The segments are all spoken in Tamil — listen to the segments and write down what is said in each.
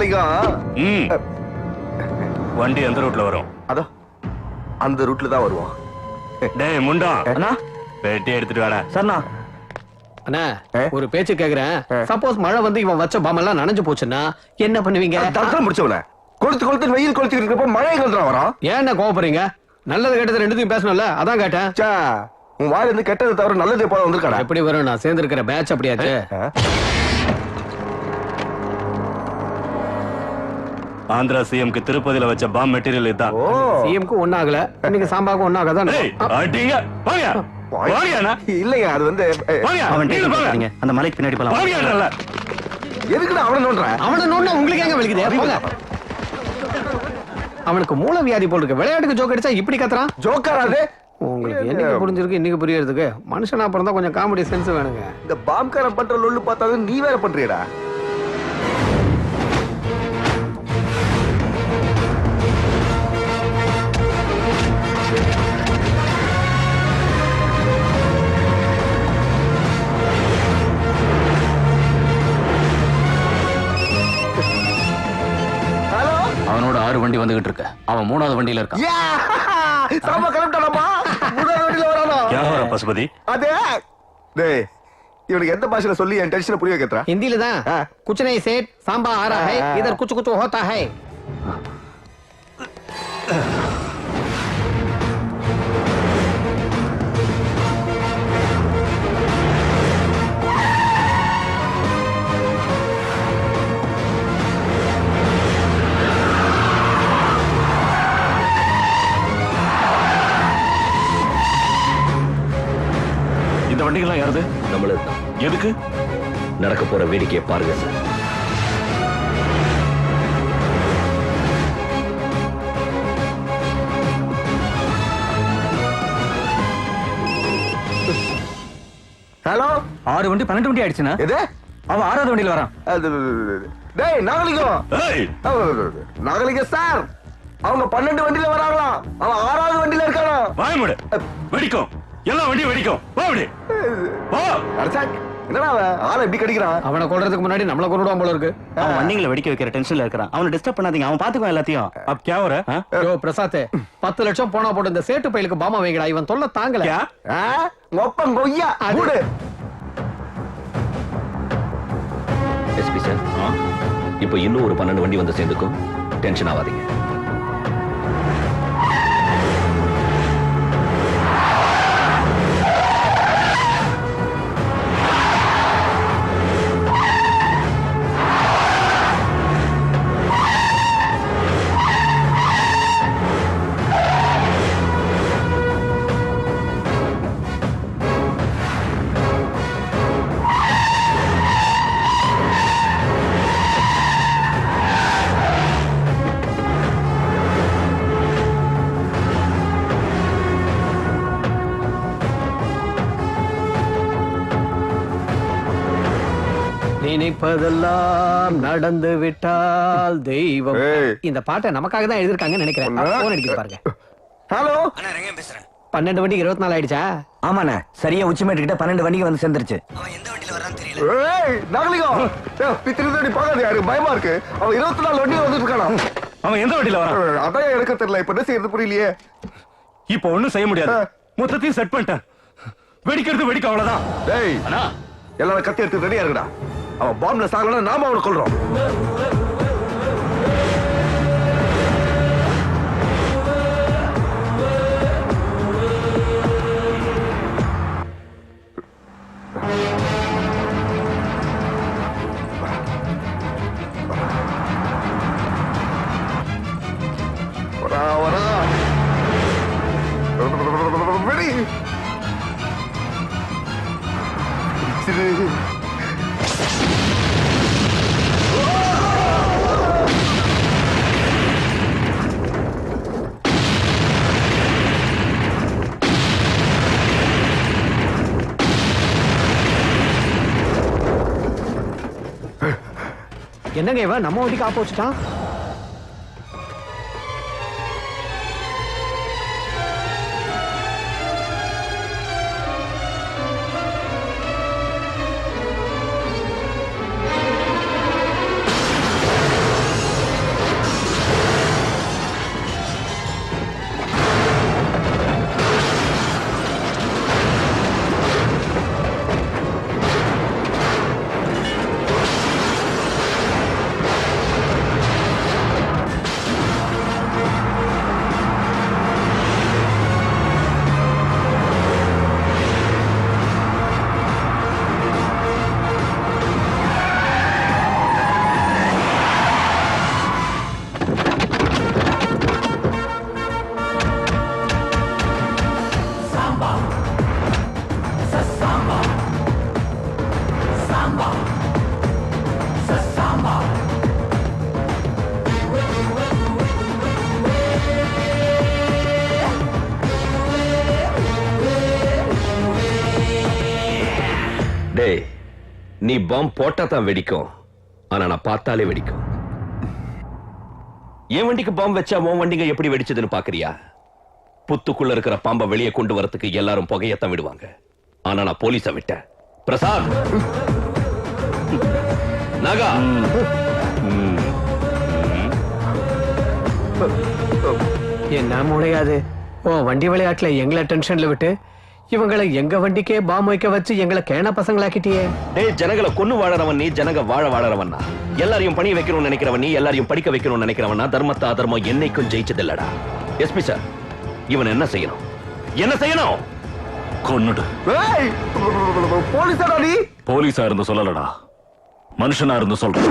நாகலிங்கம் வண்டி எந்த ரூட்ல வரும்? அதோ அந்த ரூட்ல தான் வருவான். டேய் முண்டா அண்ணா பெட்டி எடுத்துட்டு வாடா. சரிண்ணா. அண்ணா ஒரு பேச்சு கேக்குறேன். சப்போஸ் மழை வந்து இவன் வச்ச பாம் எல்லாம் நனைஞ்சு போச்சுன்னா என்ன பண்ணுவீங்க? தரத்துல முடிச்சவன கொளுத்து வெயில் கொளுத்து இருக்கப்ப மழை கொளுத்துறா வரான். ஏன் கோவப்படுறீங்க? நல்லது கெட்டது ரெண்டுத்தையும் பேசணும்ல, அதான் கேட்டேன். உன் வாயில இருந்து கெட்டது தவிர நல்லதே போல வந்திருக்காடா. எப்படி வரும்? நான் சேர்ந்து இருக்கிற பேட்ச் அப்படியாச்சு. ஆந்திரா சிஎம்க்கு திருப்பதியில வச்ச பாம் மெட்டீரியல் இதுதான். சிஎம்க்கு ஒண்ணாகல, இன்னைக்கு சாம்பாவுக்கு ஒண்ணாகதான். இல்லையா அது வந்து அந்த மலைக்கு பின்னாடி போலாம். எதுக்குடா அவனை நோண்ற? அவனை நோண்டா உங்களுக்கு எங்க வலிக்குது? அவனுக்கு மூல வியாதி போல் இருக்கு. விளையாட்டுக்கு ஜோக் அடிச்சா இப்படி கத்துறான். ஜோக்கராது உங்களுக்கு என்னைக்கு புரிஞ்சிருக்கு இன்னைக்கு புரியறதுக்கு? மனுஷனா பிறந்தா கொஞ்சம் காமெடி சென்ஸ் வேணுங்க. இந்த பாம்காரன் பண்ற லொல்லு பார்த்தாலும் நீ வேற பண்றியடா. அவனோட 6 வண்டி வந்துகிட்டு இருக்கு. அவன் 3வது வண்டியில இருக்கான். சாமா கிளம்பிட்டானப்பா. 3வது வண்டியில வரானோ? யாரா பசுபதி? அதே டேய் இவனுக்கு எந்த பாஷையில சொல்லி என் டென்ஷனை புரிய வைக்கிறா? हिंदी தான். कुछ नहीं सेठ, सांबा आ रहा है, इधर कुछ कुछ होता है. இந்த வண்டிகள்லாம் யாருது? நம்மளது. எதுக்கு? நடக்க போற வேடிக்கையை பாருங்க சார். ஹலோ 6 வண்டி 12 வண்டி ஆயிடுச்சுனா? எது? அவன் 6வது வண்டியில வரான். டேய் நாகலிங்கம். நாகலிங்கம் சார், அவங்க 12 வண்டியில வராங்களா? அவன் 6வது வண்டியில இருக்கானா? வாய் மூடு. வெடிக்கும், எல்லா வண்டியும் வெடிக்கும். வா அப்படி வா. அரசாக் என்னடா அவன் ஆளை எப்படி கடிக்கிறான்? அவனை கொல்றதுக்கு முன்னாடி நம்மள கொன்னுடுவான் போல இருக்கு. அவன் வண்டிகளை வெடிக்க வைக்கிற டென்ஷன்ல இருக்கான். அவனை டிஸ்டர்ப் பண்ணாதீங்க, அவன் பாத்துக்குவான் எல்லாத்தையும். அப் क्या हो रहा है? யோ பிரசாத், 10 லட்சம் போனா போட்டு இந்த சேட்டு பையலுக்கு பாமா வைங்கடா. இவன் தொல்லை தாங்கல. மொப்பம் கொய்யா மூடு. எஸ்பி சார், இப்போ இன்னும் ஒரு 12 வண்டி வந்து சேர்ந்துக்கும். டென்ஷன் ஆகாதீங்க. நினைப்பதெல்லாம் நடந்து விட்டால் தெய்வம். இந்த பாட்டை நமக்காக தான் எழுதிருக்காங்கன்னு நினைக்கிறேன். போன் அடிக்குது பாருங்க. ஹலோ அண்ணா ரங்கன் பேசுறேன். 12 வண்டிக்கு 24 ஆயிடுச்சா? ஆமாண்ணே, சரியா உச்சிமேட்டு கிட்ட 12 வண்டிக்கு வந்து சேர்ந்துருச்சு. அவன் எந்த வண்டியில வரான்னு தெரியல. ஏய் நாகலிங்கம், பித்திருந்தடி பார்க்காத, யாருக்கு பயமா இருக்கு. அவன் 24 வண்டியில வந்துட்டு இருக்கானா? அவன் எந்த வண்டியில வரான்? அதான் எனக்கு தெரியல. இப்ப என்ன செய்யறது புரியலையே. இப்போ ஒண்ணும் செய்ய முடியாது. மொத்தத்தையும் செட் பண்ணிட்டேன். வெடிக்கிறது வெடிக்க அவ்வளவுதான். டேய் அண்ணா எல்லாரும் கத்தி எடுத்து ரெடியா இருக்குடா. அவன் பாம்புல சாகலன்னா நாம அவனை கொல்றோம். வரா வரா வெடி. என்னங்க இவன் நம்ம வண்டிக்கு ஆப்போசிட்டான்? நீ பாம் போட்டா தான் வெடிக்கும், ஆனா நான் பார்த்தாலே வெடிக்கும். என் வண்டிக்கு பாம்பு வச்சா உன் வண்டிங்க எப்படி வெடிச்சதுன்னு பாக்குறியா? புத்துக்குள்ள இருக்கிற பாம்பை வெளியே கொண்டு வரதுக்கு எல்லாரும் புகையத்தான் விடுவாங்க, ஆனா நான் போலீஸ விட்டேன். பிரசாத், நாகா, என்ன முடியாது. ஓ வண்டி விளையாட்டுல எங்களை டென்ஷன்ல விட்டு இவங்களை எங்க வண்டிக்கே பாம் வைக்க வச்சு எங்களை கேன பசங்களாக்கிட்டியே. டேய், ஜனங்களை கொன்னு வாழறவன் நீ, ஜனங்க வாழ வாழறவன் நான். எல்லாரையும் பணி வைக்கணும்னு நினைக்கிறவன் நீ, எல்லாரையும் படிக்க வைக்கணும்னு நினைக்கிறவன் நான். தர்மத்தை அதர்மம் என்னைக்கும் ஜெயிச்சது இல்லடா. எஸ்பி சார், இவன் என்ன செய்யணும்? என்ன செய்யணும்? கொன்னுடு. போலீஸாடா நீ? போலீஸா இருந்து சொல்லலடா, மனுஷனா இருந்து சொல்றேன்.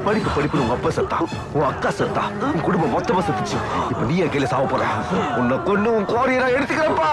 படிப்பு படிப்பு உங்க அப்பா செத்தா, உன் அக்கா செத்தா, உன் குடும்பம் மொத்தமா செத்துச்சு. இப்ப நீ என் கையில சாவ போற. உன்னை கொண்டு உன் கோரியை நான் எடுத்துக்கிறப்பா.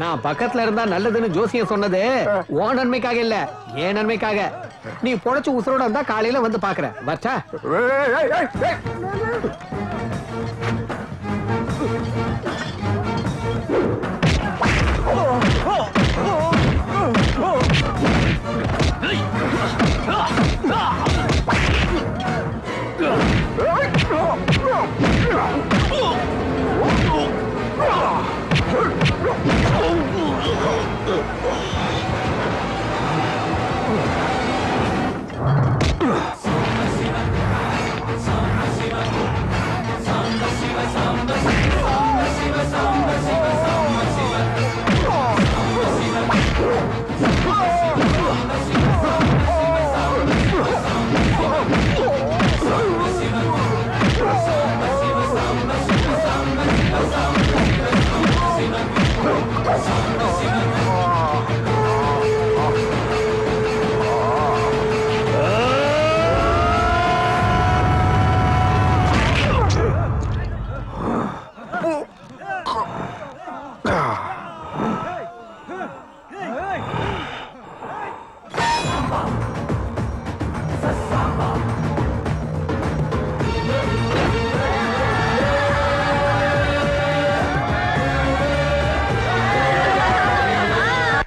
நான் பக்கத்துல இருந்தா நல்லதுன்னு ஜோசியம் சொன்னது ஓ நன்மைக்காக இல்ல, ஏன் நன்மைக்காக. நீ பொழைச்சு உசுரோட இருந்தா காலையில வந்து பாக்குற. வச்சா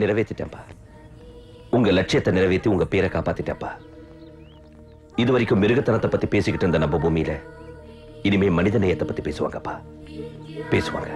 நிறைவேற்றிட்டேன்ப்பா. உங்க லட்சியத்தை நிறைவேற்றி உங்க பேரை காப்பாத்திட்டேன்ப்பா. இதுவரைக்கும் மிருகத்தனத்தை பத்தி பேசிக்கிட்டு இருந்த நம்ம பூமியில இனிமே மனித நேயத்தை பத்தி பேசுவாங்கப்பா, பேசுவாங்க.